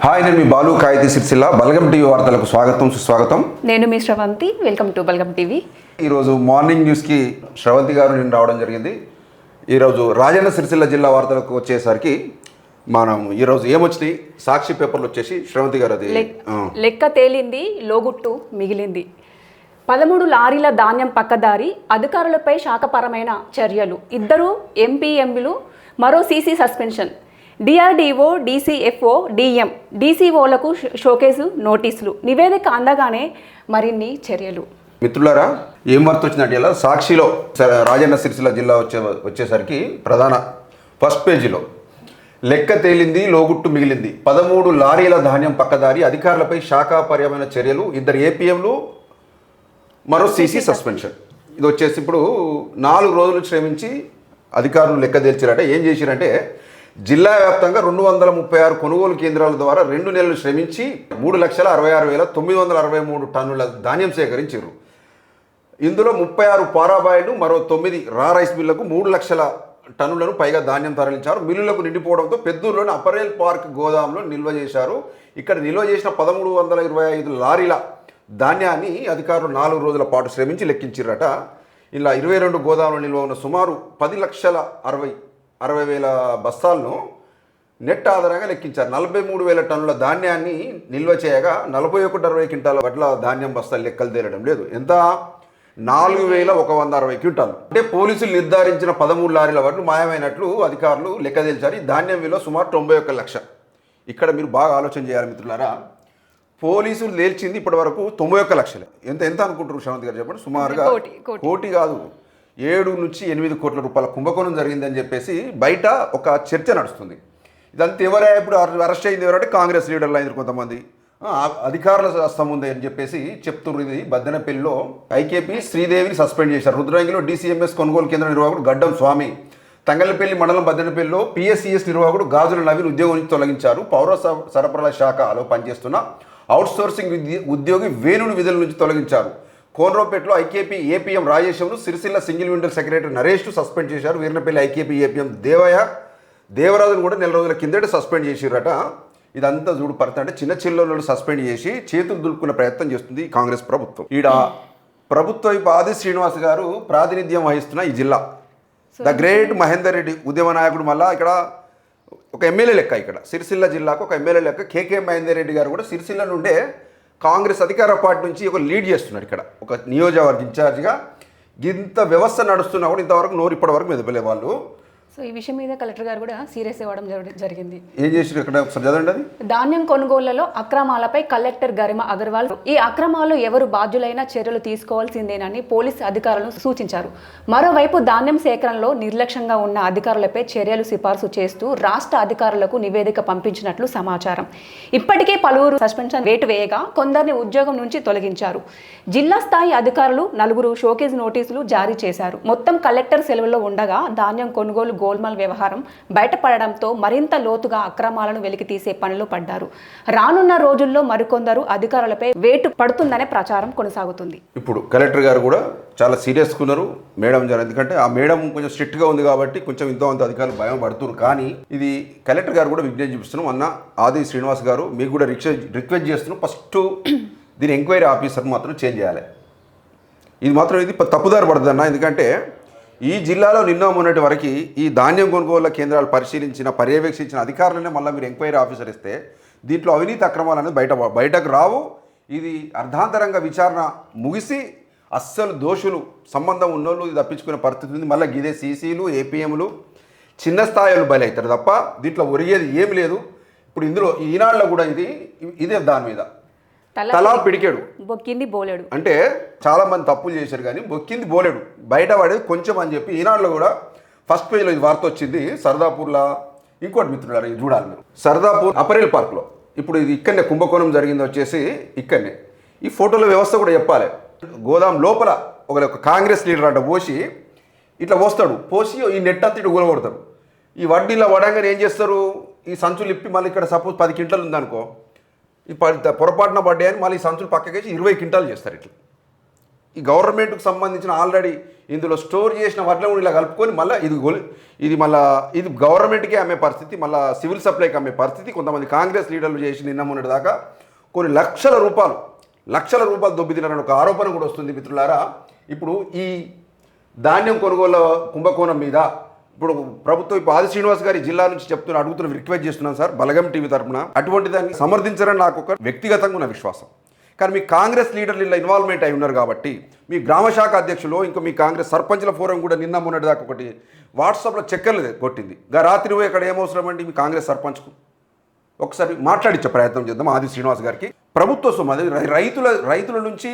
Hi, నేను మీ బాలు కాయితీ సిరిసిల్ల. బలగం టీవీ వార్తలకు స్వాగతం, సుస్వాగతం. నేను మీ Sravanthi. Welcome to Balagam TV. ఈరోజు మార్నింగ్ న్యూస్కి శ్రవంతి గారు నేను రావడం జరిగింది. ఈరోజు రాజన్న సిరిసిల్ల జిల్లా వార్తలకు వచ్చేసరికి మనం ఈరోజు ఏమొచ్చినాయి సాక్షి పేపర్లు వచ్చేసి శ్రవంతి గారు అది లెక్క తేలింది, లోగుట్టు మిగిలింది. 13 లారీల ధాన్యం పక్కదారి, అధికారులపై శాఖపరమైన చర్యలు, 2 ఎంపీఎంలు, మరో CC suspension. DRDO, DCFO, DM, డీసీఓలకు షోకేసు నోటీసులు. నివేదిక అందగానే మరిన్ని చర్యలు. మిత్రులారా, ఏం వార్త వచ్చిందంటే ఇలా సాక్షిలో రాజన్న సిరిసిల్ల జిల్లా వచ్చేసరికి ప్రధాన ఫస్ట్ పేజీలో లెక్క తేలింది, లోగుట్టు మిగిలింది. 13 లారీల ధాన్యం పక్కదారి, అధికారులపై శాఖాపరమైన చర్యలు, 2 ఏపీఎంలు, మరో సీసీ సస్పెన్షన్. ఇది వచ్చేసి ఇప్పుడు 4 రోజులు శ్రమించి అధికారులు లెక్క తేల్చారట. ఏం చేశారంటే జిల్లా వ్యాప్తంగా 236 కొనుగోలు కేంద్రాల ద్వారా 2 నెలలు శ్రమించి 3,66,963 టన్నుల ధాన్యం సేకరించారు. ఇందులో 36 పారాబాయిలు, మరో 9 రైస్ మిల్లకు 3 లక్షల టన్నులను పైగా ధాన్యం తరలించారు. మిల్లులకు నిండిపోవడంతో పెద్దూరులోని అపరేల్ పార్క్ గోదాంలో నిల్వ చేశారు. ఇక్కడ నిల్వ చేసిన 1325 లారీల ధాన్యాన్ని అధికారులు 4 రోజుల పాటు శ్రమించి లెక్కించారట. ఇలా 22 గోదాంలో నిల్వ ఉన్న సుమారు 10,60,000 బస్తాలను నెట్ ఆధారంగా లెక్కించారు. 43,000 టన్నుల ధాన్యాన్ని నిల్వ చేయగా 4160 క్వింటాల వడ్ల ధాన్యం బస్తాలు లెక్కలు తేలడం లేదు. ఎంత? 4,160 క్వింటాలు. అంటే పోలీసులు నిర్ధారించిన 13 లారీల వడ్లు మాయమైనట్లు అధికారులు లెక్క తేల్చారు. ఈ ధాన్యం విలువ సుమారు 91 లక్ష. ఇక్కడ మీరు బాగా ఆలోచన చేయాలి మిత్రులారా. పోలీసులు తేల్చింది ఇప్పటి వరకు 91 లక్షలే. ఎంత అనుకుంటారు శ్రవంతి గారు చెప్పండి? సుమారుగా కోటి కాదు, 7 నుంచి 8 కోట్ల రూపాయల కుంభకోణం జరిగిందని చెప్పేసి బయట ఒక చర్చ నడుస్తుంది. ఇదంతా ఎవరే ఇప్పుడు అరెస్ట్ అయింది ఎవరంటే కాంగ్రెస్ లీడర్లు అయింది, కొంతమంది అధికారుల హస్తం ఉంది అని చెప్పేసి చెప్తున్నారు. ఇది బద్దెనపల్లిలో ఐకేపీ శ్రీదేవిని సస్పెండ్ చేశారు. రుద్రంగిలో డీసీఎంఎస్ కొనుగోలు కేంద్ర నిర్వాహకుడు గడ్డం స్వామి, తంగళ్లపల్లి మండలం బద్దెనపల్లిలో పిఎస్సిఎస్ నిర్వాహకుడు గాజుల నవీన్ ఉద్యోగం నుంచి తొలగించారు. పౌర సరఫరాల శాఖలో పనిచేస్తున్న అవుట్సోర్సింగ్ ఉద్యోగి వేణుని విధుల నుంచి తొలగించారు. కోనరావుపేటలో IKP APM Rajeshwar, Sircilla single window secretary నరేష్ను సస్పెండ్ చేశారు. వీర్నపల్లి ఐకేపీ ఏపీఎం దేవరాజును కూడా 4 రోజుల కిందట సస్పెండ్ చేసిరట. ఇదంతా చూడు పడతా అంటే చిన్న చిల్లలను సస్పెండ్ చేసి చేతులు దులుపుకునే ప్రయత్నం చేస్తుంది కాంగ్రెస్ ప్రభుత్వం. ఈడ ప్రభుత్వ ఆది శ్రీనివాస్ గారు ప్రాతినిధ్యం వహిస్తున్న ఈ జిల్లా ద గ్రేట్ మహేందర్ రెడ్డి ఉద్యమ నాయకుడు. మళ్ళా ఇక్కడ ఒక ఎమ్మెల్యే లెక్క, ఇక్కడ సిరిసిల్ల జిల్లాకు ఒక ఎమ్మెల్యే లెక్క కేకే మహేందర్ రెడ్డి గారు కూడా సిరిసిల్ల నుండే కాంగ్రెస్ అధికార పార్టీ నుంచి ఒక లీడ్ చేస్తున్నాడు. ఇక్కడ ఒక నియోజకవర్గ ఇన్ఛార్జిగా ఇంత వ్యవస్థ నడుస్తున్నా కూడా ఇంతవరకు నోరు ఇప్పటివరకు మెదపలే వాళ్ళు. సో ఈ విషయం మీద కలెక్టర్ గారు కూడా సీరియస్ అవ్వడం జరిగింది. ఏం చేసారు ఇక్కడ ఒకసారి చదవండి. అది ధాన్యం కొనుగోళ్లలో అక్రమాలపై కలెక్టర్ గరిమ అగర్వాల్ ఈ అక్రమాలు ఎవరు బాధ్యులైనా చర్యలు తీసుకోవాల్సిందేనని పోలీసు అధికారులను సూచించారు. మరోవైపు ధాన్యం సేకరణలో నిర్లక్ష్యంగా ఉన్న అధికారులపై చర్యలు సిఫార్సు చేస్తూ రాష్ట్ర అధికారులకు నివేదిక పంపించినట్లు సమాచారం. ఇప్పటికే పలువురు సస్పెన్షన్ వేటు వేయగా కొందరిని ఉద్యోగం నుంచి తొలగించారు. జిల్లా స్థాయి అధికారులు 4 షోకేజ్ నోటీసులు జారీ చేశారు. మొత్తం కలెక్టర్ సెలవులో ఉండగా ధాన్యం కొనుగోలు గోల్మాల్ వ్యవహారం బయటపడడంతో మరింత లోతుగా అక్రమాలను వెలికితీసే పనిలో పడ్డారు. రానున్న రోజుల్లో మరికొందరు అధికారులపై వేటు పడుతుందనే ప్రచారం కొనసాగుతుంది. ఇప్పుడు కలెక్టర్ గారు కూడా చాలా సీరియస్గా ఉన్నారు మేడం గారు. ఎందుకంటే ఆ మేడం కొంచెం స్ట్రిక్ట్గా ఉంది కాబట్టి కొంచెం ఇంతో అంత అధికారులు భయం పడుతున్నారు. కానీ ఇది కలెక్టర్ గారు కూడా విజ్ఞప్తి చూపిస్తున్నాం. అన్న ఆది శ్రీనివాస్ గారు మీకు కూడా రిక్వెస్ట్ చేస్తున్నాం, ఫస్ట్ దీని ఎంక్వైరీ ఆఫీసర్ మాత్రం చేంజ్ చేయాలి. ఇది మాత్రం ఇది తప్పుదారి పడుతుంది అన్న. ఎందుకంటే ఈ జిల్లాలో నిన్న మొన్నటి వరకు ఈ ధాన్యం కొనుగోళ్ల కేంద్రాలు పర్యవేక్షించిన అధికారులనే మళ్ళీ మీరు ఎంక్వైరీ ఆఫీసర్ ఇస్తే దీంట్లో అవినీతి అక్రమాలు అనేది బయటకు రావు. ఇది అర్ధాంతరంగా విచారణ ముగిసి అస్సలు దోషులు సంబంధం ఉన్నోళ్ళు తప్పించుకునే పరిస్థితి ఉంది. మళ్ళీ ఇదే సీసీలు ఏపీఎంలు చిన్న స్థాయిలు బలి అవుతారు తప్ప దీంట్లో ఒరిగేది ఏమి లేదు. ఇప్పుడు ఇందులో ఈనాడులో కూడా ఇదే దాని మీద తలా పిడికాడు, బొక్కింది బోలేడు. అంటే చాలా మంది తప్పులు చేశారు కానీ బొక్కింది బోలేడు, బయటపడేది కొంచెం అని చెప్పి ఈనాడులో కూడా ఫస్ట్ పేజ్లో ఇది వార్త వచ్చింది. సరదాపూర్లో ఇంకోటి మిత్రులారా ఇది చూడాలి మీరు. సరదాపూర్ అపరేల్ పార్క్లో ఇప్పుడు ఇది ఇక్కడనే కుంభకోణం జరిగింది వచ్చేసి ఇక్కడనే. ఈ ఫోటోల వ్యవస్థ కూడా చెప్పాలి. గోదాం లోపల ఒక కాంగ్రెస్ లీడర్ అంట పోసి ఇట్లా పోస్తాడు, పోసి ఈ నెట్ అంతా ఇటు కూలగొడతారు. ఈ వడ్డీలో వడంగానే ఏం చేస్తారు, ఈ సంచులు ఇప్పి మళ్ళీ ఇక్కడ సపోజ్ 10 క్వింటాలు ఉందనుకో, ఈ పొరపాటున పడ్డాయని మళ్ళీ ఈ సంచులు పక్కకేసి 20 క్వింటాలు చేస్తారు. ఇట్లా ఈ గవర్నమెంట్కి సంబంధించిన ఆల్రెడీ ఇందులో స్టోర్ చేసిన వడ్లను ఇలా కలుపుకొని మళ్ళీ ఇది గవర్నమెంట్కే అమ్మే పరిస్థితి, మళ్ళీ సివిల్ సప్లైకి అమ్మే పరిస్థితి కొంతమంది కాంగ్రెస్ లీడర్లు చేసి నిన్న మొన్నటి దాకా కొన్ని లక్షల రూపాయలు దొబ్బి తినారని ఒక ఆరోపణ కూడా వస్తుంది మిత్రులారా. ఇప్పుడు ఈ ధాన్యం కొనుగోలు కుంభకోణం మీద ఇప్పుడు ప్రభుత్వం ఇప్పుడు ఆది శ్రీనివాస్ గారి జిల్లా నుంచి అడుగుతున్న రిక్వెస్ట్ చేస్తున్నాను సార్ బలగం టీవీ తరఫున. అటువంటి దాన్ని సమర్థించారని నాకు ఒక వ్యక్తిగతంగా ఉన్న విశ్వాసం. కానీ మీ కాంగ్రెస్ లీడర్లు ఇలా ఇన్వాల్వ్మెంట్ అయి ఉన్నారు కాబట్టి మీ గ్రామశాఖ అధ్యక్షులు ఇంకా మీ కాంగ్రెస్ సర్పంచ్ల ఫోరం కూడా నిన్న మొన్నటి దాకా ఒకటి వాట్సాప్లో చక్కర్లు కొట్టింది. రాత్రి పోయి అక్కడ ఏమవసరం అండి మీ కాంగ్రెస్ సర్పంచ్కు ఒకసారి మాట్లాడించే ప్రయత్నం చేద్దాం ఆది శ్రీనివాస్ గారికి. ప్రభుత్వ సొమ్ము అది రైతుల నుంచి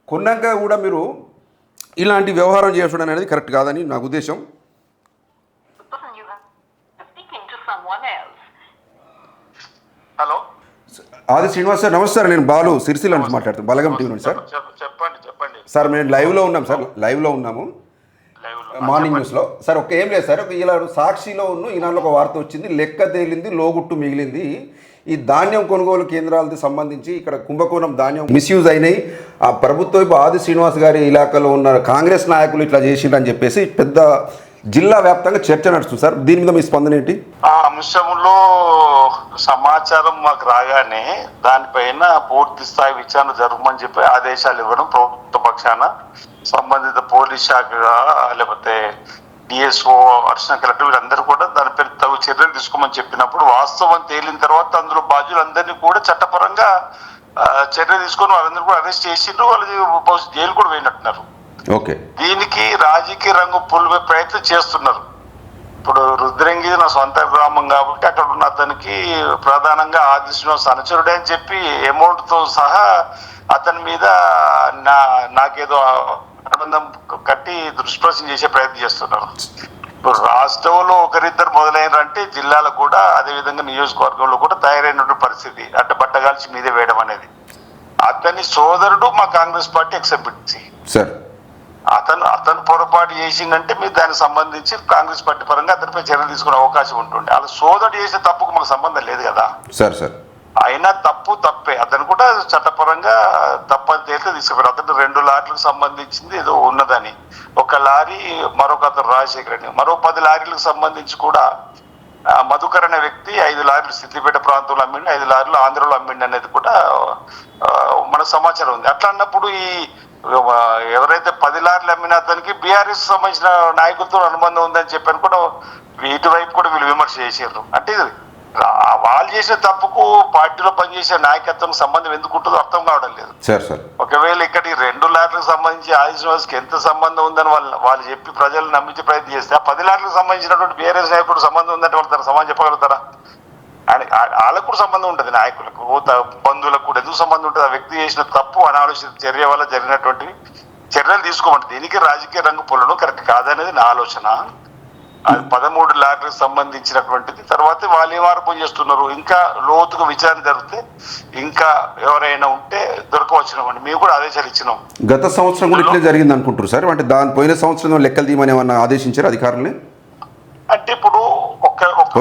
కొన్నాక కూడా మీరు ఇలాంటి వ్యవహారం చేయడం అనేది కరెక్ట్ కాదని నాకు ఉద్దేశం. హలో ఆది శ్రీనివాస్ సార్ నమస్తే సార్. నేను బాలు సిరిసిల్ల నుంచి మాట్లాడుతాను బలగం టీవీ నుంచి సార్. చెప్పండి సార్ మేము లైవ్లో ఉన్నాము మార్నింగ్ న్యూస్లో సార్. ఏం లేదు సార్, ఇలా సాక్షిలో ఈనాడులో ఒక వార్త వచ్చింది, లెక్క తేలింది లోగుట్టు మిగిలింది. ఈ ధాన్యం కొనుగోలు కేంద్రాలకి సంబంధించి ఇక్కడ కుంభకోణం ధాన్యం మిస్యూజ్ అయినాయి. ఆ ప్రభుత్వం ఆది శ్రీనివాస్ గారి ఇలాకాలో ఉన్న కాంగ్రెస్ నాయకులు ఇట్లా చేసిండ్రని చెప్పేసి పెద్ద జిల్లా వ్యాప్తంగా చర్చ నడుస్తుంది సార్. దీని మీద మీ స్పందన ఏంటి? ఆ అంశంలో సమాచారం మాకు రాగానే దానిపైన పూర్తి స్థాయి విచారణ జరగమని చెప్పి ఆదేశాలు ఇవ్వడం ప్రభుత్వ పక్షాన సంబంధిత పోలీస్ శాఖ లేకపోతే డిఎస్ఓ అడిషనల్ కలెక్టర్ వీళ్ళందరూ కూడా దానిపై తగు చర్యలు తీసుకోమని చెప్పినప్పుడు వాస్తవం తేలిన తర్వాత అందులో బాధ్యులందరినీ కూడా చట్టపరంగా చర్య తీసుకొని వాళ్ళందరూ కూడా అరెస్ట్ చేసిండ్రు. వాళ్ళు జైలు కూడా పోయినట్టున్నారు. ఓకే, దీనికి రాజకీయ రంగు పులిపే ప్రయత్నం చేస్తున్నారు. ఇప్పుడు రుద్రంగి నా సొంత గ్రామం కాబట్టి అక్కడ ఉన్న అతనికి ప్రధానంగా ఆది శ్రీనివాస్ అనుచరుడే అని చెప్పి అమౌంట్ తో సహా అతని మీద నాకేదో అనుబంధం కట్టి దుష్ప్రచారం చేసే ప్రయత్నం చేస్తున్నారు. ఇప్పుడు రాష్ట్రంలో ఒకరిద్దరు మొదలైనారంటే జిల్లాలో కూడా అదేవిధంగా నియోజకవర్గంలో కూడా తయారైన పరిస్థితి, అంటే బట్టగాల్చి మీదే వేయడం అనేది. అతని సోదరుడు మా కాంగ్రెస్ పార్టీ ఎక్సెప్ట్ సార్, అతను పొరపాటు చేసిందంటే మీరు దానికి సంబంధించి కాంగ్రెస్ పార్టీ పరంగా అతనిపై చర్యలు తీసుకునే అవకాశం ఉంటుంది. అలా సోదరుడు చేసే తప్పుకు మాకు సంబంధం లేదు కదా సార్. అయినా తప్పే, అతను కూడా చట్టపరంగా తప్పని తేలితే తీసుకుపోయారు. అతను 2 లారీలకు సంబంధించింది ఏదో ఉన్నదని, ఒక లారీ మరొక అతను రాజశేఖర్ అని, మరో 10 లారీలకు సంబంధించి కూడా మధుకర్ అనే వ్యక్తి 5 లారీలు సిద్దిపేట ప్రాంతంలో అమ్మిండి, 5 లారీలు ఆంధ్రలో అమ్మిండి అనేది కూడా మన సమాచారం ఉంది. అట్లా అన్నప్పుడు ఈ ఎవరైతే 10 లారీలు అమ్మిన అతనికి బీఆర్ఎస్ సంబంధించిన నాయకులతో అనుబంధం ఉందని చెప్పని కూడా ఇటువైపు కూడా వీళ్ళు విమర్శ చేసారు. అంటే వాళ్ళు చేసిన తప్పుకు పార్టీలో పనిచేసే నాయకత్వం సంబంధం ఎందుకు ఉంటుందో అర్థం కావడం లేదు. ఒకవేళ ఇక్కడ ఈ 2 లారీలకు సంబంధించి ఆది శ్రీనివాస్కి ఎంత సంబంధం ఉందని వాళ్ళు చెప్పి ప్రజలను నమ్మించే ప్రయత్నం చేస్తే ఆ 10 లారీలకు సంబంధించినటువంటి బీఆర్ఎస్ నాయకుడు సంబంధం ఉందంటే వాళ్ళు తన సమాధానం చెప్పగలుగుతారా? వాళ్ళకు కూడా సంబంధం ఉంటుంది, నాయకులకు బంధువులకు కూడా ఎందుకు సంబంధం ఉంటుంది? ఆ వ్యక్తి చేసిన తప్పు అనాలోచిత చర్య వల్ల జరిగినటువంటి చర్యలు తీసుకోమంటే దీనికి రాజకీయ రంగు పొలను కరెక్ట్ కాదనేది నా ఆలోచన. అది 13 లారీలకు సంబంధించినటువంటిది. తర్వాత వాళ్ళు ఏం ఆరోపణ చేస్తున్నారు, ఇంకా లోతుగా విచారణ జరిగితే ఇంకా ఎవరైనా ఉంటే దొరకవచ్చునమండి. మేము కూడా ఆదేశాలు ఇచ్చినాం. గత సంవత్సరం కూడా ఇట్లే జరిగింది అనుకుంటారు సార్? అంటే దాని పోయిన సంవత్సరం లెక్కలు తీయమని ఏమన్నా ఆదేశించారు అధికారులని? అంటే ఇప్పుడు తప్పు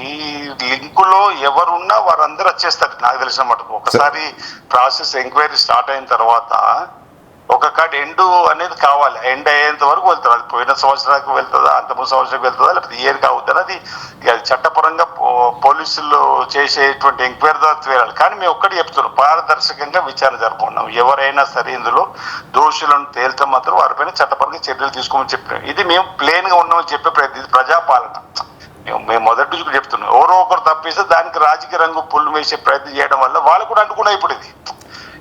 ఈ లింక్ లో ఎవరున్నా వారందరూ వచ్చేస్తారు నాకు తెలిసిన మటుకు. ఒకసారి ప్రాసెస్ ఎంక్వైరీ స్టార్ట్ అయిన తర్వాత ఒక కార్డు ఎండ్ అనేది కావాలి, ఎండ్ అయ్యేంత వరకు వెళ్తుంది. అది పోయిన సంవత్సరానికి వెళ్తుందా, అంత 3 సంవత్సరానికి వెళ్తుందా, లేకపోతే ఇయర్కి అవుతుందా, అది చట్టపరంగా పోలీసులు చేసేటువంటి ఎంక్వైరీ ద్వారా తేలాలి. కానీ మేము ఒక్కటి చెప్తున్నాం, పారదర్శకంగా విచారణ జరుపుకున్నాం. ఎవరైనా సరే ఇందులో దోషులను తేలితే మాత్రం వారిపైన చట్టపరంగా చర్యలు తీసుకోమని చెప్పినాం. ఇది మేము ప్లేన్ గా ఉన్నామని చెప్పే ప్రయత్నం, ఇది ప్రజాపాలన. మేము మొదటి నుంచి చెప్తున్నాం, ఎవరో ఒకరు తప్పిస్తే దానికి రాజకీయ రంగు పుల్లు వేసే ప్రయత్నం చేయడం వల్ల వాళ్ళు కూడా అనుకున్నాయి.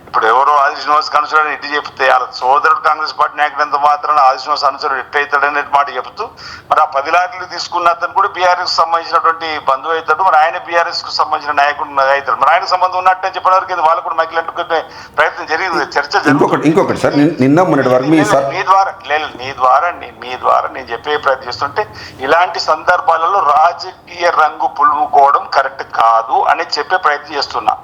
ఇప్పుడు ఎవరో ఆది శ్రీనివాస్ అనుసరుడు ఇటు చెప్తే వాళ్ళ సోదరుడు కాంగ్రెస్ పార్టీ నాయకుడంత మాత్రం ఆది శ్రీనివాస్ అనుసరుడు ఎట్టు అవుతాడనే మాట చెబుతూ మరి ఆ 10 లారీలు తీసుకున్న అతను కూడా బీఆర్ఎస్ సంబంధించినటువంటి బంధువు అవుతాడు, మరి ఆయన బీఆర్ఎస్ కు సంబంధించిన నాయకుడు అవుతాడు. మరి ఆయన సంబంధం ఉన్నట్టే చెప్పడానికి వాళ్ళు కూడా మహిళలు అంటుకునే ప్రయత్నం జరిగింది, చర్చ జరుగుతుంది. ఇంకొకటి సార్, మీ ద్వారా నేను చెప్పే ప్రయత్నం చేస్తుంటే ఇలాంటి సందర్భాలలో రాజకీయ రంగు పులుముకోవడం కరెక్ట్ కాదు అని చెప్పే ప్రయత్నం చేస్తున్నా.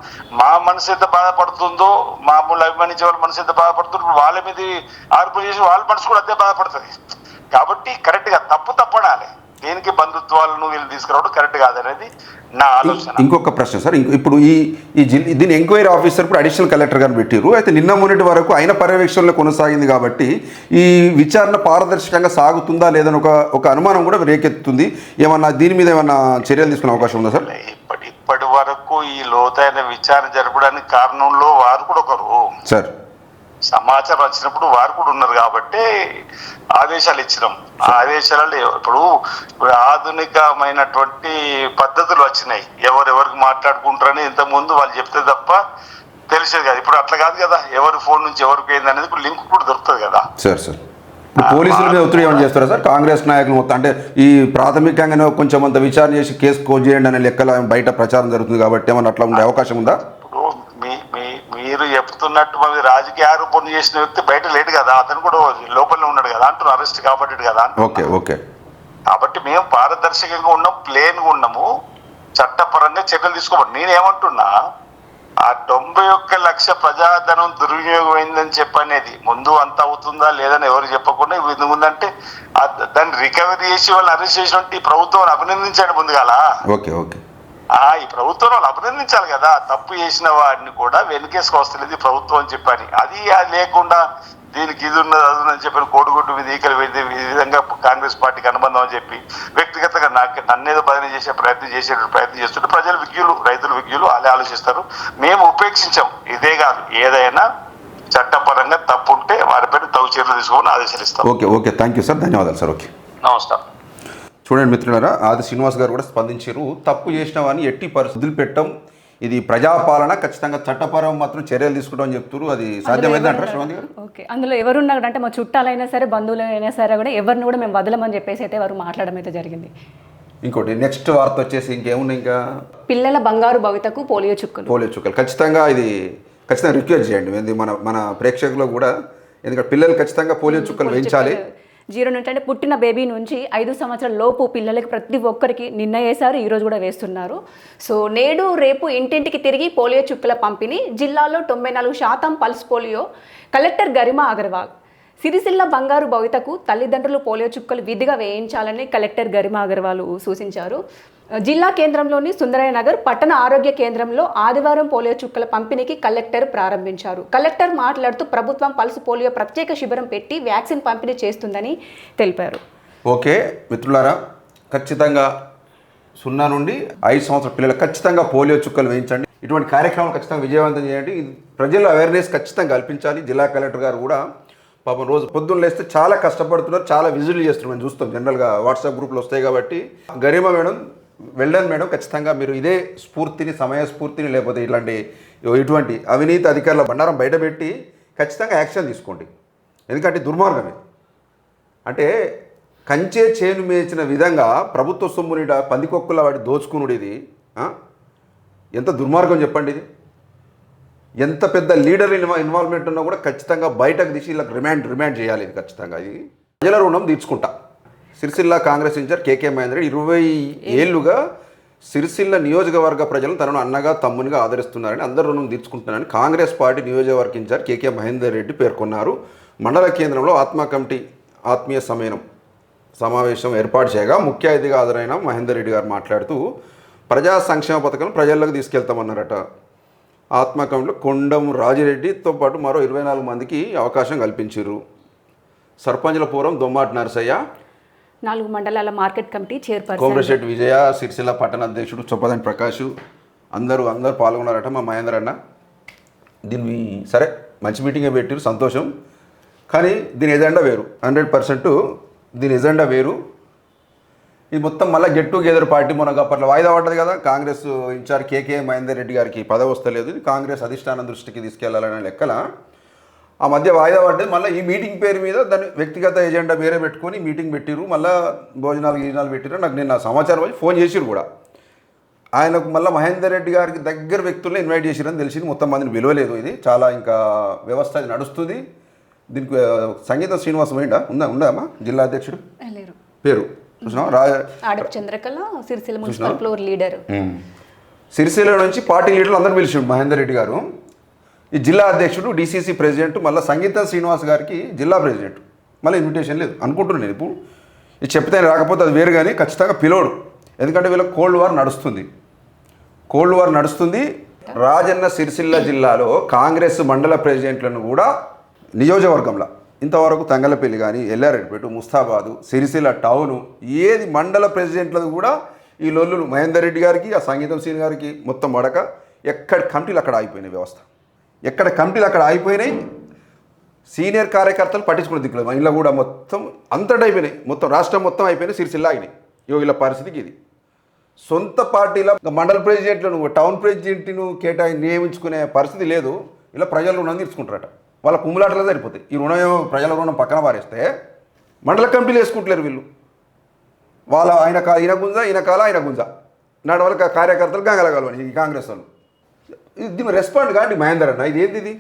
మా మనసు ఎంత బాధపడుతుందో, మామూలు అభిమానించే వాళ్ళ మనసు ఎంత బాధపడుతుందో వాళ్ళ మీద ఆరోపణ చేసి వాళ్ళ మనసు కూడా అంతే బాధపడుతుంది. కాబట్టి కరెక్ట్ గా తప్పు తప్పడాలి. దేనికి బంధుత్వాలను వీళ్ళు తీసుకురావడం కరెక్ట్ కాదనేది నా ఆలోచన. ఇంకొక ప్రశ్న సార్, ఇప్పుడు దీని ఎంక్వైరీ ఆఫీసర్ ఇప్పుడు అడిషనల్ కలెక్టర్ గారిని పెట్టారు. అయితే నిన్న మొన్నటి వరకు ఆయన పర్యవేక్షణలో కొనసాగింది కాబట్టి ఈ విచారణ పారదర్శకంగా సాగుతుందా లేదని ఒక అనుమానం కూడా రేకెత్తుతుంది. ఏమన్నా దీని మీద ఏమన్నా చర్యలు తీసుకునే అవకాశం ఉందా సార్? ఇప్పటి వరకు ఈ లోతైన విచారణ జరపడానికి కారణంలో వారు కూడా ఒకరు సార్. సమాచారం వచ్చినప్పుడు వారు కూడా ఉన్నారు కాబట్టి ఆదేశాలు ఇచ్చినాం. ఆ ఆదేశాలలో ఇప్పుడు ఆధునికమైనటువంటి పద్ధతులు వచ్చినాయి. ఎవరెవరికి మాట్లాడుకుంటారని ఇంత ముందు వాళ్ళు చెప్తే తప్ప తెలిసేది కాదు. ఇప్పుడు అట్లా కాదు కదా, ఎవరి ఫోన్ నుంచి ఎవరికి పోయింది అనేది ఇప్పుడు లింక్ కూడా దొరుకుతుంది కదా. సార్ ఇప్పుడు పోలీసుల మీద ఒత్తిడి ఏమైనా చేస్తారా సార్? కాంగ్రెస్ నాయకులు మొత్తం అంటే ఈ ప్రాథమికంగానే కొంచెం అంత విచారణ చేసి కేసు క్లోజ్ చేయండి అనే లెక్కల బయట ప్రచారం జరుగుతుంది కాబట్టి ఏమన్నా అట్లా ఉండే అవకాశం ఉందా? మీరు చెప్తున్నట్టు మరి రాజకీయ ఆరోపణ చేసిన వ్యక్తి బయట లేడు కదా, అతను కూడా లోపలనే ఉన్నాడు కదా అంటున్నారు, అరెస్ట్ కాబట్టి కదా. ఓకే. కాబట్టి మేము పారదర్శకంగా ఉన్నాం, ప్లేన్ గా ఉన్నాము, చట్టపరంగా చర్యలు తీసుకోమని నేనేమంటున్నా. ఆ 91 లక్ష ప్రజాధనం దుర్వినియోగం అయిందని చెప్పనేది ముందు అంత అవుతుందా లేదని ఎవరు చెప్పకుండా ఇది ముందంటే దాన్ని రికవరీ చేసి వాళ్ళని అరెస్ట్ చేసినట్టు ఈ ప్రభుత్వం అభినందించండి ముందుగాల. ఓకే. ఈ ప్రభుత్వం వాళ్ళు అభినందించాలి కదా. తప్పు చేసిన వాడిని కూడా వెనుకేసుకు వస్తలేదు ప్రభుత్వం అని చెప్పని, అది లేకుండా దీనికి ఇది ఉన్నది అది ఉన్నదని చెప్పని కోడిగుడ్డు మీద ఈకలు పెడితే ఈ విధంగా కాంగ్రెస్ పార్టీకి అనుబంధం అని చెప్పి వ్యక్తిగతంగా నన్నేదో బదిలీ చేసే ప్రయత్నం చేస్తుంటే ప్రజలు విజ్ఞులు, రైతులు విజ్ఞులు అలా ఆలోచిస్తారు. మేము ఉపేక్షించాం. ఇదే కాదు, ఏదైనా చట్టపరంగా తప్పు ఉంటే వారిపైన తగు చర్యలు తీసుకోమని ఆదేశాలిస్తాం. ఓకే. థ్యాంక్ యూ సార్, ధన్యవాదాలు సార్. ఓకే, నమస్కారం. చూడండి మిత్రులారా, ఆది శ్రీనివాస్ గారు కూడా స్పందించారు. తప్పు చేసిన వాడిని ఎట్టి పరిస్థితులు పెట్టడం, ఇది ప్రజాపాలన, ఖచ్చితంగా చట్టపరం మాత్రం చర్యలు తీసుకుంటాం అని చెప్తారు. అది సాధ్యమైంది అంటారా శ్రీనివాస్ గారు? ఓకే, అందులో ఎవరున్నారు అంటే మా చుట్టాలైనా సరే బంధువులు అయినా సరే కూడా ఎవరిని కూడా మేము వదలమని చెప్పేసి అయితే వారు మాట్లాడడం అయితే జరిగింది. ఇంకోటి నెక్స్ట్ వార్త వచ్చేసి ఇంకేమున్నాయి, ఇంకా పిల్లల బంగారు భవితకు పోలియో చుక్కలు ఖచ్చితంగా రిక్వెస్ట్ చేయండి. ఇది మన ప్రేక్షకులు కూడా, ఎందుకంటే పిల్లలు ఖచ్చితంగా పోలియో చుక్కలు వేయించాలి. 0 నుంచి అంటే పుట్టిన బేబీ నుంచి 5 సంవత్సరాల లోపు పిల్లలకి ప్రతి ఒక్కరికి నిన్న వేశారు, ఈరోజు కూడా వేస్తున్నారు. సో నేడు రేపు ఇంటింటికి తిరిగి పోలియో చుక్కల పంపిణీ. జిల్లాలో 94% pulse polio. Collector Garima Agarwal. Sircilla బంగారు భవితకు తల్లిదండ్రులు పోలియో చుక్కలు విధిగా వేయించాలని కలెక్టర్ గరిమా అగర్వాల్ సూచించారు. జిల్లా కేంద్రంలోని సుందరయ్య నగర్ పట్టణ ఆరోగ్య కేంద్రంలో ఆదివారం పోలియో చుక్కల పంపిణీకి కలెక్టర్ ప్రారంభించారు. కలెక్టర్ మాట్లాడుతూ ప్రభుత్వం పల్స్ పోలియో ప్రత్యేక శిబిరం పెట్టి వ్యాక్సిన్ పంపిణీ చేస్తుందని తెలిపారు. ఓకే మిత్రులారా, ఖచ్చితంగా 0 నుండి 5 సంవత్సరాల పిల్లలు ఖచ్చితంగా పోలియో చుక్కలు వేయించండి. ఇటువంటి కార్యక్రమాలు ఖచ్చితంగా విజయవంతం చేయండి. ప్రజలు అవేర్నెస్ ఖచ్చితంగా కల్పించాలి. జిల్లా కలెక్టర్ గారు కూడా పాపం రోజు పొద్దున్న లేస్తే చాలా కష్టపడుతున్నారు, చాలా విజిల్ చేస్తున్నారు. మేము చూస్తాం, జనరల్గా వాట్సాప్ గ్రూప్లు వస్తాయి కాబట్టి. గరిమా మేడం, వెల్డన్ మేడం, ఖచ్చితంగా మీరు ఇదే స్ఫూర్తిని, సమయస్ఫూర్తిని, లేకపోతే ఇటువంటి అవినీతి అధికారుల బండారం బయటపెట్టి ఖచ్చితంగా యాక్షన్ తీసుకోండి. ఎందుకంటే దుర్మార్గమే. అంటే కంచే చేను మేచిన విధంగా ప్రభుత్వ సొమ్ముని పందికొక్కుల వాడి దోచుకునుడు, ఇది ఎంత దుర్మార్గం చెప్పండి. ఇది ఎంత పెద్ద లీడర్ ఇన్వాల్వ్మెంట్ ఉన్నా కూడా ఖచ్చితంగా బయటకు తీసి ఇలా రిమాండ్ చేయాలి. ఇది ఖచ్చితంగా ఇది ప్రజల రుణం తీర్చుకుంటా. సిరిసిల్ల కాంగ్రెస్ ఇన్ఛార్జ్ కేకే మహేందర్ 20 ఏళ్లుగా సిరిసిల్ల నియోజకవర్గ ప్రజలను తనను అన్నగా తమ్మునిగా ఆదరిస్తున్నారని, అందరు రుణం తీర్చుకుంటున్నారని కాంగ్రెస్ పార్టీ నియోజకవర్గ ఇన్ఛార్జ్ కేకే మహేందర్ రెడ్డి పేర్కొన్నారు. మండల కేంద్రంలో ఆత్మ కమిటీ ఆత్మీయ సమావేశం ఏర్పాటు చేయగా ముఖ్య అతిథిగా హాజరైన మహేందర్ రెడ్డి గారు మాట్లాడుతూ ప్రజా సంక్షేమ పథకాలను ప్రజల్లోకి తీసుకెళ్తామన్నారట. ఆత్మ కమిటీలో కొండం రాజిరెడ్డితో పాటు మరో 24 మందికి అవకాశం కల్పించారు. సర్పంచుల పూర్వం దొమ్మాటి నరసయ్య, 4 మండలాల మార్కెట్ కమిటీ చైర్పర్సన్ కోమరశెట్టి విజయ, సిరిసిల్ల పట్టణ అధ్యక్షుడు చొప్పదండి ప్రకాష్, అందరూ పాల్గొన్నారట. మా మహేందర్ అన్న దీన్ని సరే మంచి మీటింగే పెట్టారు, సంతోషం. కానీ దీని ఎజెండా వేరు, 100% దీని ఎజెండా వేరు. ఇది మొత్తం మళ్ళీ గెట్ టుగెదర్ పార్టీ. మొన్న అప్పట్లో వాయిదా పడ్డది కదా, కాంగ్రెస్ ఇన్ఛార్జ్ కేకే మహేందర్ రెడ్డి గారికి పదవి వస్తలేదు, ఇది కాంగ్రెస్ అధిష్టానం దృష్టికి తీసుకెళ్లాలనే లెక్కల ఆ మధ్య వాయిదా పడ్డది. మళ్ళీ ఈ మీటింగ్ పేరు మీద దాని వ్యక్తిగత ఎజెండా వేరే పెట్టుకొని మీటింగ్ పెట్టిరు, మళ్ళీ భోజనాలు పెట్టిరు. నాకు నిన్న సమాచారం వచ్చి ఫోన్ చేసిరు కూడా. ఆయనకు మళ్ళీ మహేందర్ రెడ్డి గారికి దగ్గర వ్యక్తులను ఇన్వైట్ చేసిరని తెలిసింది. మొత్తం మందిని విలువలేదు. ఇది చాలా ఇంకా వ్యవస్థ అది నడుస్తుంది. దీనికి సంగీత శ్రీనివాసం ఉందామా జిల్లా అధ్యక్షుడు పేరు Chandrakala, Sircilla municipal floor leader. Sircilla నుంచి పార్టీ లీడర్లు అందరూ పిలిచిండు మహేందర్ రెడ్డి గారు. ఈ జిల్లా అధ్యక్షుడు, డిసిసి ప్రెసిడెంట్, మళ్ళీ సంగీత శ్రీనివాస్ గారికి జిల్లా ప్రెసిడెంట్. మళ్ళీ ఇన్విటేషన్ లేదు అనుకుంటున్నాను నేను. ఇప్పుడు ఇది చెప్తే రాకపోతే అది వేరు, కానీ ఖచ్చితంగా పిలోడు. ఎందుకంటే వీళ్ళకి కోల్డ్ వార్ నడుస్తుంది. రాజన్న సిరిసిల్ల జిల్లాలో కాంగ్రెస్ మండల ప్రెసిడెంట్లను కూడా నియోజకవర్గంలో ఇంతవరకు తంగలపల్లి కానీ, ఎల్లారెడ్డిపేట, ముస్తాబాదు, సిరిసిల్ల టౌను, ఏది మండల ప్రెసిడెంట్లకు కూడా ఈ లొల్లులు మహేందర్ రెడ్డి గారికి, ఆ సంగీతం సీన్ గారికి మొత్తం పడక ఎక్కడ కమిటీలు అక్కడ ఆగిపోయినాయి. వ్యవస్థ ఎక్కడ కమిటీలు అక్కడ ఆగిపోయినాయి. సీనియర్ కార్యకర్తలు పట్టించుకునే దిక్కులేదు. ఇంట్లో కూడా మొత్తం అంతటా అయిపోయినాయి. మొత్తం రాష్ట్రం మొత్తం అయిపోయినాయి. సిరిసిల్ల ఆగినాయి. వీళ్ళ పరిస్థితికి ఇది. సొంత పార్టీల మండల ప్రెసిడెంట్లను, టౌన్ ప్రెసిడెంట్ను నియమించుకునే పరిస్థితి లేదు. ఇలా ప్రజల రుణం తీర్చుకుంటారట. వాళ్ళ కుమ్ములాటలో సరిపోతాయి. ఈ రుణం ప్రజల రుణం పక్కన పారేస్తే మండల కమిటీలు వేసుకుంటలేరు వీళ్ళు. వాళ్ళ ఈయన గుంజ, ఆయన గుంజ నడవల కార్యకర్తలు గంగలగలవని ఈ కాంగ్రెస్ వాళ్ళు. ఇది రెస్పాండ్ కాండి మహేందర్ అన్న. ఇది ఏంది? ఇది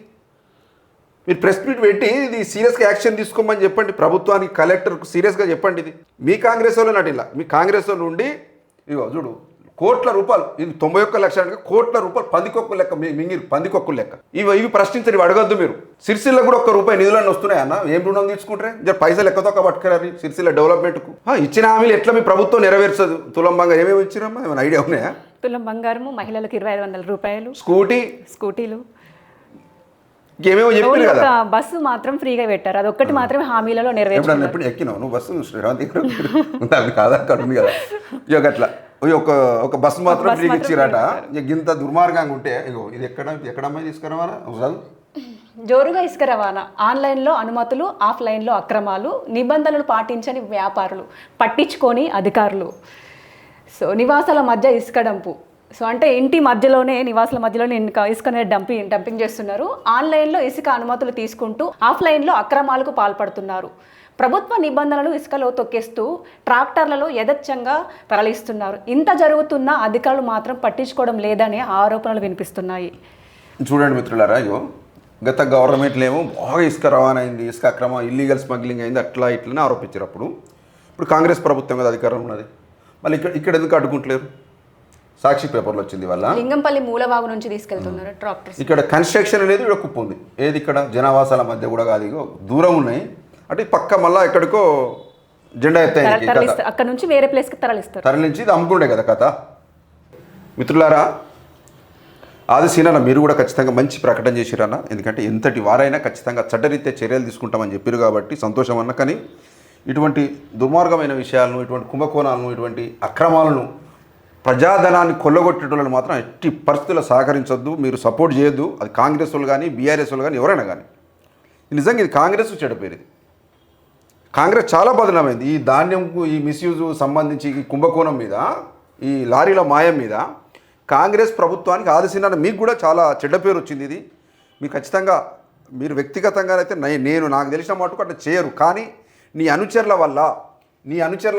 మీరు ప్రెస్ మీట్ పెట్టి ఇది సీరియస్గా యాక్షన్ తీసుకోమని చెప్పండి. ప్రభుత్వానికి, కలెక్టర్కు సీరియస్గా చెప్పండి. ఇది మీ కాంగ్రెస్ వాళ్ళు నటిలా. మీ కాంగ్రెస్ వాళ్ళు ఉండి ఇగో చూడు కోట్ల రూపాయలు, ఇది 91 లక్షలు, కోట్ల రూపాయలు పందికొక్కు లెక్క మింగిరు, పందికొక్కు లెక్క. ఇవి ప్రశ్నించరు, ఇవి అడగద్దు మీరు. సిరిసిల్ల కూడా ₹1 నిధులన్నీ వస్తున్నాయన్న. ఏం రుణం తీసుకుంటారే? జర పైసలు ఎక్కదొక్క పట్టుకురారు సిరిసిల్ల డెవలప్మెంట్కు. ఇచ్చిన హామీలు ఎట్లా మీ ప్రభుత్వం నెరవేర్చదు? తులం బంగారం ఏమేమి ఇచ్చిరమ్మా? ఏమైనా ఐడియా ఉన్నాయా? తులం బంగారము, మహిళలకు ₹2,500, స్కూటీలు, ఇంకేమేమో చెప్పారు కదా. బస్సు మాత్రం ఫ్రీగా పెట్టారు. అదొక్కటి మాత్రమే హామీలలో నెరవేర్చారు. ఎప్పుడు ఎక్కినావు నువ్వు బస్సు? శ్రీరాంతి ఆధార్ కార్డు ఉంది కదా. ఇక అట్లా ఒక బస్సు మాత్రం ఫ్రీగా ఇచ్చిరట. ఇంత దుర్మార్గంగా ఉంటే ఇగో ఇది ఎక్కడమ్మా తీసుకురావాలా? జోరుగా ఇసుక రవాణా, ఆన్లైన్లో అనుమతులు, ఆఫ్లైన్లో అక్రమాలు, నిబంధనలు పాటించని వ్యాపారులు, పట్టించుకొని అధికారులు. సో నివాసాల మధ్య ఇసుక డంపు. సో అంటే ఇంటి మధ్యలోనే, నివాసాల మధ్యలోనే ఇసుకనే డంపింగ్ చేస్తున్నారు. ఆన్లైన్లో ఇసుక అనుమతులు తీసుకుంటూ ఆఫ్లైన్లో అక్రమాలకు పాల్పడుతున్నారు. ప్రభుత్వ నిబంధనలు ఇసుకలో తొక్కేస్తూ ట్రాక్టర్లలో యథేచ్ఛంగా తరలిస్తున్నారు. ఇంత జరుగుతున్నా అధికారులు మాత్రం పట్టించుకోవడం లేదనే ఆరోపణలు వినిపిస్తున్నాయి. చూడండి మిత్రులారా, ఇగో గత గవర్నమెంట్లో ఏమో బాగా ఇసుక రవాణా అయింది, ఇసుక అక్రమం, ఇల్లీగల్ స్మగ్లింగ్ అయింది, అట్లా ఇట్లనే ఆరోపించారు. ఇప్పుడు కాంగ్రెస్ ప్రభుత్వం మీద అధికారం ఉన్నది. మళ్ళీ ఇక్కడ ఎందుకు అడ్డుకుంటలేరు? సాక్షి పేపర్లో వచ్చింది వల్ల లింగంపల్లి మూలవాగు నుంచి తీసుకెళ్తున్నారు ట్రాక్టర్స్. ఇక్కడ కన్స్ట్రక్షన్ అనేది ఇక్కడ కుప్ప ఉంది. ఏది ఇక్కడ జనావాసాల మధ్య కూడా కాదు, దూరం ఉన్నాయి. అంటే పక్క మళ్ళీ ఎక్కడికో జెండా ఎత్తాయి. అక్కడ నుంచి వేరే ప్లేస్కి తరలించి ఇది అమ్ముకుండే కదా కథ. మిత్రులారా, ఆది సీనన్న మీరు కూడా ఖచ్చితంగా మంచి ప్రకటన చేసిరన్న. ఎందుకంటే ఎంతటి వారైనా ఖచ్చితంగా చట్టరీత్యా చర్యలు తీసుకుంటామని చెప్పారు కాబట్టి సంతోషం అన్న. కానీ ఇటువంటి దుర్మార్గమైన విషయాలను, ఇటువంటి కుంభకోణాలను, ఇటువంటి అక్రమాలను, ప్రజాధనాన్ని కొల్లగొట్టేటోళ్ళని మాత్రం ఎట్టి పరిస్థితుల్లో సహకరించొద్దు, మీరు సపోర్ట్ చేయొద్దు. అది కాంగ్రెస్ వాళ్ళు కానీ, బీఆర్ఎస్ వాళ్ళు కానీ, ఎవరైనా కానీ. నిజంగా ఇది కాంగ్రెస్ చెడిపోయేది. కాంగ్రెస్ చాలా బదనామైంది. ఈ ధాన్యంకు, ఈ మిస్యూజ్ సంబంధించి, ఈ కుంభకోణం మీద, ఈ లారీల మాయం మీద కాంగ్రెస్ ప్రభుత్వానికి ఆదిశీన మీకు కూడా చాలా చెడ్డ పేరు వచ్చింది. ఇది మీకు ఖచ్చితంగా, మీరు వ్యక్తిగతంగానైతే నాకు తెలిసిన మటుకు అట్లా చేయరు. కానీ నీ అనుచరుల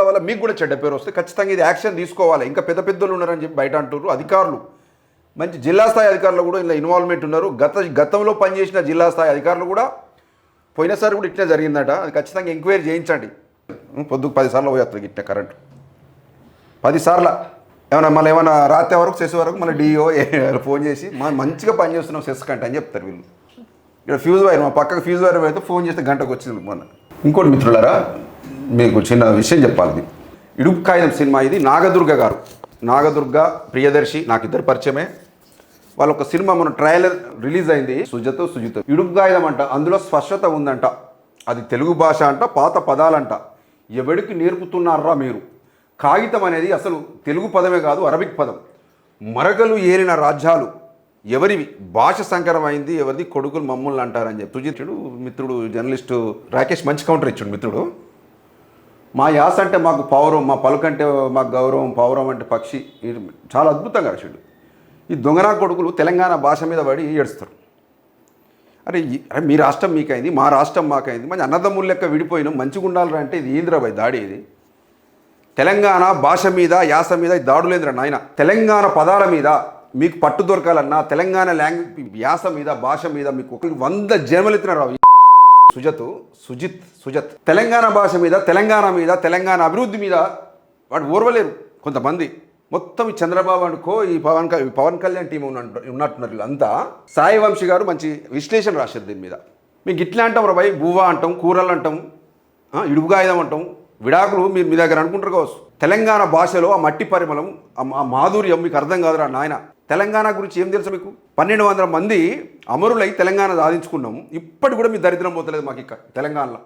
వల్ల మీకు కూడా చెడ్డ పేరు వస్తే ఖచ్చితంగా ఇది యాక్షన్ తీసుకోవాలి. ఇంకా పెద్ద పెద్దలు ఉన్నారని చెప్పి బయట అంటున్నారు. అధికారులు, మంచి జిల్లా స్థాయి అధికారులు కూడా ఇలా ఇన్వాల్వ్మెంట్ ఉన్నారు. గతంలో పనిచేసిన జిల్లా స్థాయి అధికారులు కూడా పోయినసారి కూడా ఇట్లా జరిగిందట. అది ఖచ్చితంగా ఎంక్వైరీ చేయించండి. పొద్దుకు 10 సార్లు పోయేస్తుంది ఇట్లా కరెంటు, 10 సార్లు. ఏమైనా రాత్రి వరకు సెస్ వరకు మళ్ళీ డిఓ ఫోన్ చేసి మంచిగా పని చేస్తున్నాం సెస్ కంటే అని చెప్తారు వీళ్ళు. ఇక్కడ ఫ్యూజ్ వైర్, మా పక్కకు ఫ్యూజ్ వైర్ అయితే ఫోన్ చేస్తే గంటకు వచ్చింది మొన్న. ఇంకోటి మిత్రులారా, మీకు చిన్న విషయం చెప్పాలి. ఇడుపు కాగితం సినిమా ఇది. నాగదుర్గ ప్రియదర్శి నాకు ఇద్దరు పరిచయమే. వాళ్ళ ఒక సినిమా మన ట్రైలర్ రిలీజ్ అయింది, సుజిత్. ఇడుపు కాగితం అంట, అందులో స్పష్టత ఉందంట. అది తెలుగు భాష అంట, పాత పదాలంట. ఎవడికి నేర్పుతున్నారా మీరు? కాగితం అనేది అసలు తెలుగు పదమే కాదు, అరబిక్ పదం. మరగలు ఏలిన రాజ్యాలు ఎవరివి? భాష సంకరమైంది, ఎవరిది? కొడుకులు మమ్మల్ని అంటారని చెప్పి సుజితుడు మిత్రుడు జర్నలిస్టు రాకేష్ మంచి కౌంటర్ ఇచ్చాడు. మిత్రుడు, మా యాస అంటే మాకు పౌరం, మా పలుకంటే మాకు గౌరవం, పౌరం అంటే పక్షి. చాలా అద్భుతంగా రాశాడు. ఈ దొంగనా కొడుకులు తెలంగాణ భాష మీద పడి ఏడుస్తారు. అరే మీ రాష్ట్రం మీకైంది, మా రాష్ట్రం మాకైంది, మంచి అన్నదమ్ముల లెక్క విడిపోయినాం, మంచిగా ఉండాలరా అంటే ఇది ఏంద్రాబాయ్ దాడి? ఇది తెలంగాణ భాష మీద, యాస మీద దాడులేంద్ర నాయన. తెలంగాణ పదాల మీద మీకు పట్టు దొరకాలన్నా, తెలంగాణ లాంగ్వేజ్ యాస మీద, భాష మీద మీకు 100 జన్మలెత్తిన రావు. సుజిత్ తెలంగాణ భాష మీద, తెలంగాణ అభివృద్ధి మీద వాడు ఓర్వలేరు కొంతమంది. మొత్తం ఈ చంద్రబాబు అనుకో, ఈ పవన్ కళ్యాణ్ టీం ఉన్నట్టున్నారు వీళ్ళంతా. సాయి వంశీ గారు మంచి విశ్లేషణ రాశారు దీని మీద. మీకు ఇట్లా అంటాం రా భయ్, బువ్వా అంటాం, కూరలు అంటాం, ఇడుపుగాయుధం అంటాం, విడాకులు మీరు మీ దగ్గర అనుకుంటారు కావచ్చు. తెలంగాణ భాషలో ఆ మట్టి పరిమళం, ఆ మాధుర్యం మీకు అర్థం కాదురా నాయన. తెలంగాణ గురించి ఏం తెలుసు మీకు? 1200 మంది అమరులై తెలంగాణ సాధించుకున్నాం. ఇప్పటి కూడా మీ దరిద్రం పోతలేదు మాకు ఇక్కడ తెలంగాణలో.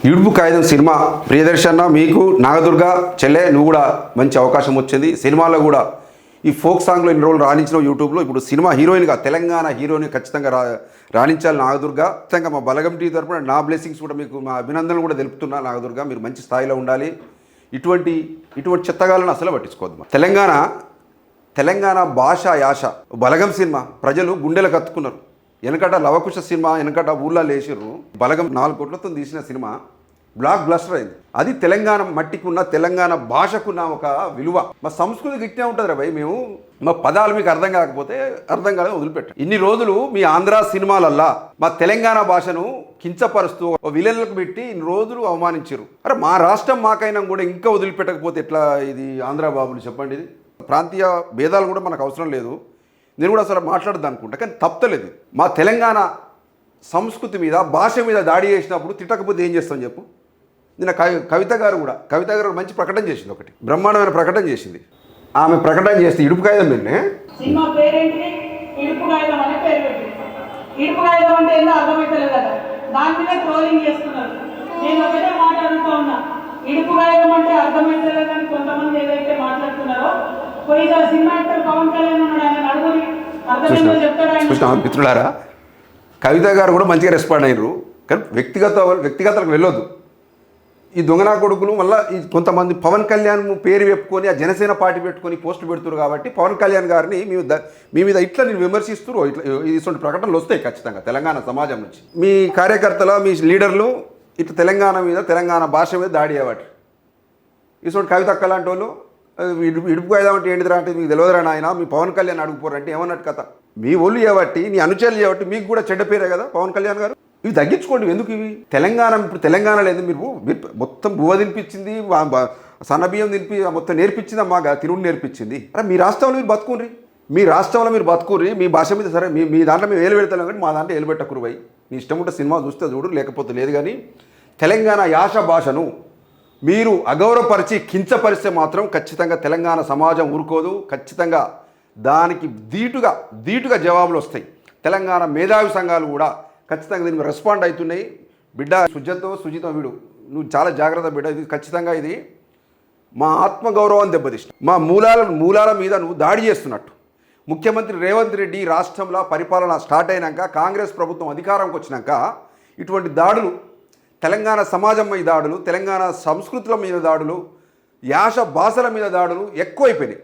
ఇడుపు కాగితం సినిమా ప్రియదర్శన, మీకు నాగదుర్గ చెల్లె, నువ్వు కూడా మంచి అవకాశం వచ్చింది. సినిమాలో కూడా ఈ ఫోక్ సాంగ్లో ఇన్ని రోజులు రాణించిన యూట్యూబ్లో, ఇప్పుడు సినిమా హీరోయిన్గా తెలంగాణ హీరోయిన్ ఖచ్చితంగా రాణించాలి నాగదుర్గ. ఖచ్చితంగా మా బలగం టీ తరపున నా బ్లెస్సింగ్స్ కూడా మీకు, మా అభినందనలు కూడా తెలుపుతున్నా నాగదుర్గ. మీరు మంచి స్థాయిలో ఉండాలి. ఇటువంటి చెత్తగాలను అసలు పట్టించుకోవద్దు. తెలంగాణ భాష యాస బలగం సినిమా ప్రజలు గుండెలకు కత్తుకున్నారు. వెనకట లవకుశ సినిమా వెనకట ఊళ్ళో లేచిర్రు. బలగం 4 కోట్లతో తీసిన సినిమా బ్లాక్ బ్లస్టర్ అయింది. అది తెలంగాణ మట్టికి ఉన్న, తెలంగాణ భాషకున్న ఒక విలువ. మా సంస్కృతికి ఇట్టే ఉంటుంది రా భయ్. మేము మా పదాలు మీకు అర్థం కాకపోతే అర్థం కాదని వదిలిపెట్టాం. ఇన్ని రోజులు మీ ఆంధ్ర సినిమాలల్లా మా తెలంగాణ భాషను కించపరుస్తూ విలన్లకు పెట్టి ఇన్ని రోజులు అవమానించారు. అరే మా రాష్ట్రం మాకైనా కూడా ఇంకా వదిలిపెట్టకపోతే ఎట్లా? ఇది ఆంధ్ర బాబులు చెప్పండి. ఇది ప్రాంతీయ భేదాలు కూడా మనకు అవసరం లేదు. నేను కూడా అసలు మాట్లాడద్దు అనుకుంటా, కానీ తప్పలేదు. మా తెలంగాణ సంస్కృతి మీద, భాష మీద దాడి చేసినప్పుడు తిట్టకపోతే ఏం చేస్తాం చెప్పు? నిన్న కవిత గారు మంచి ప్రకటన చేసింది, ఒకటి బ్రహ్మాండమైన ప్రకటన చేసింది. ఆమె ప్రకటన చేస్తే ఇడుపు కాగితం వెళ్ళే సినిమా పేరేంటి? ఇడుపు కాగితం అనే పేరు పెట్టింది. ఇడుపు కాగితం అంటే ఏందో అర్థమైతలేదు కదా, దాని మీద ట్రోలింగ్ చేస్తున్నారు. నేను ఒకటే మాట్లాడుతూ ఉన్నా, ఇడుపు కాగితం అంటే అర్థమైతలేదు అని కొంతమంది ఏదైతే మాట్లాడుతున్నారో, పోయి సినిమా యాక్టర్ పవన్ కళ్యాణ్ ఉన్నాడు, ఆయన అడుగుని అర్థమైందో చెప్తాడు. మిత్రులారా, కవిత గారు కూడా మంచిగా రెస్పాండ్ అయ్యారు. కానీ వ్యక్తిగతలకు వెళ్ళొద్దు. ఈ దొంగనా కొడుకులు మళ్ళీ ఈ కొంతమంది పవన్ కళ్యాణ్ పేరు చెప్పుకొని ఆ జనసేన పార్టీ పెట్టుకొని పోస్ట్ పెడుతున్నారు కాబట్టి పవన్ కళ్యాణ్ గారిని మీ మీద ఇట్లా నేను విమర్శిస్తున్నారు. ఇట్లా ఇటువంటి ప్రకటనలు వస్తాయి ఖచ్చితంగా తెలంగాణ సమాజం నుంచి. మీ కార్యకర్తలు, మీ లీడర్లు ఇట్లా తెలంగాణ మీద, తెలంగాణ భాష మీద దాడి అయ్యేవాటి. ఇటువంటి కవిత అక్క లాంటి వాళ్ళు ఇడుపు కాగితం అంటే ఏంటిదిరా అంటే మీకు తెలియదురా నాయన, మీ పవన్ కళ్యాణ్ అడుగుపోరంటే ఏమన్నట్టు కథ? మీ ఒళ్ళు చేయబట్టి, నీ అనుచరులు చేయబట్టి మీకు కూడా చెడ్డ పేరే కదా పవన్ కళ్యాణ్ గారు. ఇవి తగ్గించుకోండి. ఎందుకు ఇవి? ఇప్పుడు తెలంగాణ లేదు, మీరు మొత్తం బువ్వ తినిపించింది, సన్నబియ్యం తినిపి మొత్తం నేర్పించింది, అమ్మాగా తిరుగు నేర్పించింది. అరే మీ రాష్ట్రంలో మీరు బతుకుర్రి, మీ భాష మీద సరే, మీ దాంట్లో మేము ఏలు పెడతాం కానీ మా దాంట్లో ఏలు పెట్టకురు పోయి. మీ ఇష్టం ఉంటే సినిమా చూస్తే చూడు, లేకపోతే లేదు. కానీ తెలంగాణ యాస భాషను మీరు అగౌరవపరిచి కించపరిస్తే మాత్రం ఖచ్చితంగా తెలంగాణ సమాజం ఊరుకోదు. ఖచ్చితంగా దానికి ధీటుగా జవాబులు వస్తాయి. తెలంగాణ మేధావి సంఘాలు కూడా ఖచ్చితంగా దీనికి రెస్పాండ్ అవుతున్నాయి. బిడ్డ సుజితో వీడు నువ్వు చాలా జాగ్రత్త బిడ్డ. ఇది ఖచ్చితంగా ఇది మా ఆత్మగౌరవాన్ని దెబ్బతీస్తుంది. మా మూలాల మీద నువ్వు దాడి చేస్తున్నట్టు. ముఖ్యమంత్రి రేవంత్ రెడ్డి రాష్ట్రంలో పరిపాలన స్టార్ట్ అయినాక, కాంగ్రెస్ ప్రభుత్వం అధికారంకి వచ్చినాక ఇటువంటి దాడులు, తెలంగాణ సమాజం మీద దాడులు, తెలంగాణ సంస్కృతుల మీద దాడులు, యాస భాషల మీద దాడులు ఎక్కువైపోయినాయి.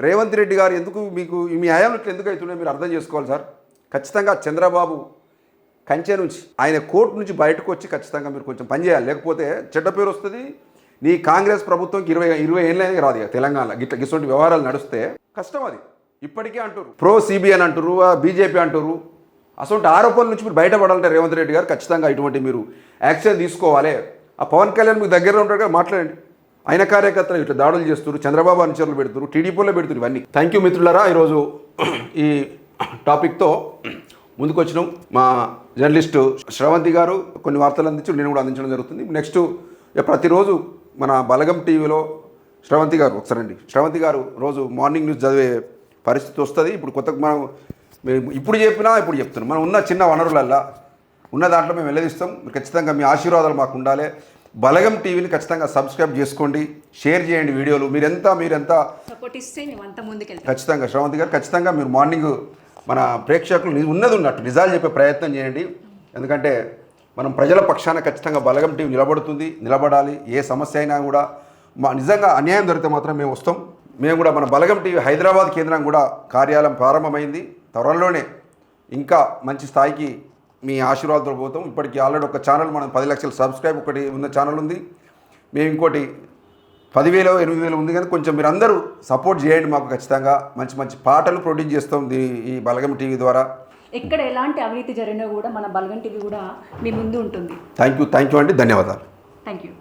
రేవంత్ రెడ్డి గారు ఎందుకు మీకు మీ హయాంలో ఎందుకు అవుతున్నాయో మీరు అర్థం చేసుకోవాలి సార్. ఖచ్చితంగా చంద్రబాబు కంచె నుంచి, ఆయన కోర్టు నుంచి బయటకు వచ్చి ఖచ్చితంగా మీరు కొంచెం పనిచేయాలి. లేకపోతే చెడ్డ పేరు వస్తుంది. నీ కాంగ్రెస్ ప్రభుత్వంకి 20 ఏళ్ళైనా రాదు తెలంగాణ. ఇటువంటి వ్యవహారాలు నడిస్తే కష్టం. అది ఇప్పటికే అంటారు, ప్రో సిబిఎన్ అంటారు, బీజేపీ అంటారు. అసలు ఆరోపణల నుంచి మీరు బయటపడాలంటే రేవంత్ రెడ్డి గారు ఖచ్చితంగా ఇటువంటి మీరు యాక్షన్ తీసుకోవాలి. ఆ పవన్ కళ్యాణ్ మీకు దగ్గరలో ఉంటాడు కదా, మాట్లాడండి. ఆయన కార్యకర్తలు ఇట్లా దాడులు చేస్తారు, చంద్రబాబు అనుచరులు పెడుతున్నారు, టీడీపీలో పెడుతున్నారు. ఇవన్నీ థ్యాంక్ యూ మిత్రులారా. ఈరోజు ఈ టాపిక్తో ముందుకు వచ్చినాం. మా జర్నలిస్టు శ్రవంతి గారు కొన్ని వార్తలు అందించి నేను కూడా అందించడం జరుగుతుంది. నెక్స్ట్ ప్రతిరోజు మన బలగం టీవీలో శ్రవంతి గారు ఒకసారండి. శ్రవంతి గారు రోజు మార్నింగ్ న్యూస్ చదివే పరిస్థితి వస్తుంది. ఇప్పుడు కొత్తగా మనం ఇప్పుడు చెప్తున్నాం. మనం ఉన్న చిన్న వనరులల్లా ఉన్న దాంట్లో మేము వెళ్ళదిస్తాం. ఖచ్చితంగా మీ ఆశీర్వాదాలు మాకు ఉండాలి. బలగం టీవీని ఖచ్చితంగా సబ్స్క్రైబ్ చేసుకోండి, షేర్ చేయండి వీడియోలు. మీరెంత సపోర్ట్ ఇస్తే ఖచ్చితంగా శ్రవంతి గారు ఖచ్చితంగా మీరు మార్నింగ్ మన ప్రేక్షకులు ఉన్నది ఉన్నట్టు నిజాలు చెప్పే ప్రయత్నం చేయండి. ఎందుకంటే మనం ప్రజల పక్షాన ఖచ్చితంగా బలగం టీవీ నిలబడాలి. ఏ సమస్య అయినా కూడా నిజంగా అన్యాయం జరిగితే మాత్రం మేము వస్తాం. మేము కూడా మన బలగం టీవీ హైదరాబాద్ కేంద్రం కూడా కార్యాలయం ప్రారంభమైంది. త్వరలోనే ఇంకా మంచి స్థాయికి మీ ఆశీర్వాదాలు పోతాం. ఇప్పటికీ ఆల్రెడీ ఒక ఛానల్ మనం 10 లక్షల సబ్స్క్రైబ్ ఒకటి ఉన్న ఛానల్ ఉంది. మేము ఇంకోటి 10,000 8,000 ఉంది. కానీ కొంచెం మీరు అందరూ సపోర్ట్ చేయండి మాకు. ఖచ్చితంగా మంచి పాటలు ప్రొడ్యూస్ చేస్తాం ఈ బలగం టీవీ ద్వారా. ఎక్కడ ఎలాంటి అవినీతి జరిగినా కూడా మన బలగం టీవీ కూడా మీ ముందు ఉంటుంది. థ్యాంక్ యూ అండి. ధన్యవాదాలు. Thank you.